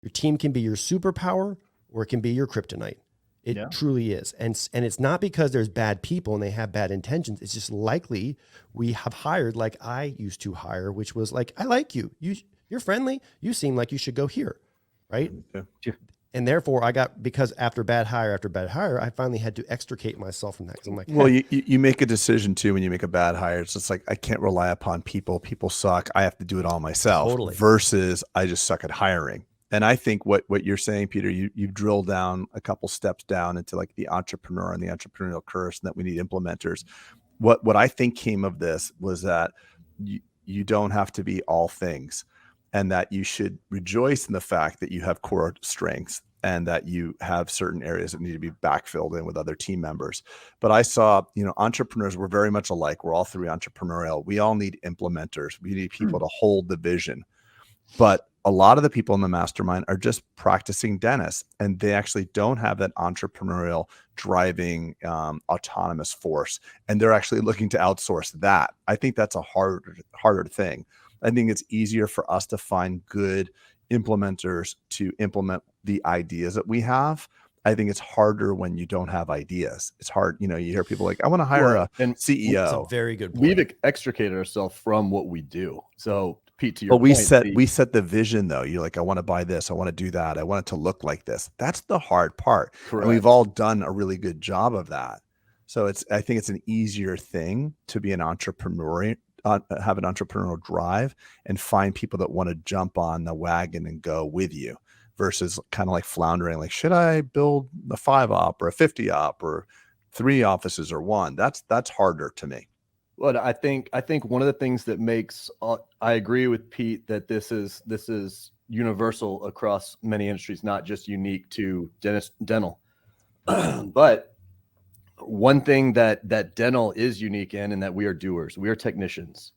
Your team can be your superpower or it can be your kryptonite. It truly is. And it's not because there's bad people and they have bad intentions. It's just likely we have hired like I used to hire, which was like, I like you. You're friendly. You seem like you should go here. Right. Yeah. And therefore because after bad hire, I finally had to extricate myself from that. Cause I'm like, well, you make a decision too, when you make a bad hire, it's just like, I can't rely upon people. People suck. I have to do it all myself versus I just suck at hiring. And I think what you're saying, Peter, you drill down a couple steps down into like the entrepreneur and the entrepreneurial curse, and that we need implementers. What I think came of this was that you don't have to be all things, and that you should rejoice in the fact that you have core strengths and that you have certain areas that need to be backfilled in with other team members. But I saw, entrepreneurs were very much alike. We're all three entrepreneurial. We all need implementers. We need people to hold the vision. But a lot of the people in the mastermind are just practicing dentists, and they actually don't have that entrepreneurial driving autonomous force. And they're actually looking to outsource that. I think that's a harder thing. I think it's easier for us to find good implementers to implement the ideas that we have. I think it's harder when you don't have ideas. It's hard. You hear people like, I want to hire a CEO. That's a very good point. We've extricated ourselves from what we do. So Pete, to your point, we set the vision though. You're like, I want to buy this. I want to do that. I want it to look like this. That's the hard part. Correct. And we've all done a really good job of that. So I think it's an easier thing to be an entrepreneur, have an entrepreneurial drive and find people that want to jump on the wagon and go with you, versus kind of like floundering, like, should I build a 5-op or a 50-op or 3 offices or 1? That's harder to me. Well, I think one of the things that makes, I agree with Pete that this is universal across many industries, not just unique to dental. But one thing that dental is unique in, and that we are doers, we are technicians.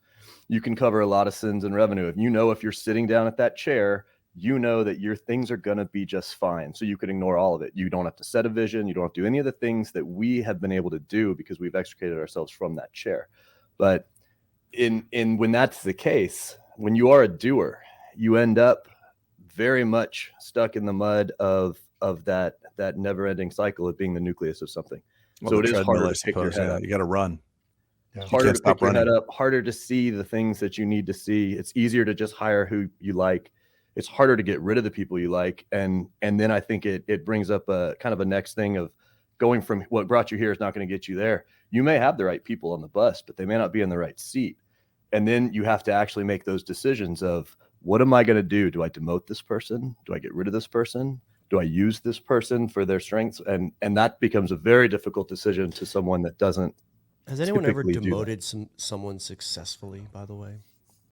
You can cover a lot of sins and revenue. If you're sitting down at that chair, that your things are going to be just fine. So you can ignore all of it. You don't have to set a vision. You don't have to do any of the things that we have been able to do because we've extricated ourselves from that chair. But when that's the case, when you are a doer, you end up very much stuck in the mud of that never-ending cycle of being the nucleus of something. Well, so it is harder to pick your head up. You got to run. Yeah. Harder to pick your head up, harder to see the things that you need to see. It's easier to just hire who you like. It's harder to get rid of the people you like. And then I think it brings up a kind of a next thing of going from what brought you here is not going to get you there. You may have the right people on the bus, but they may not be in the right seat. And then you have to actually make those decisions of, what am I going to do? Do I demote this person? Do I get rid of this person? Do I use this person for their strengths? And that becomes a very difficult decision to someone that doesn't. Has anyone ever demoted someone successfully, by the way?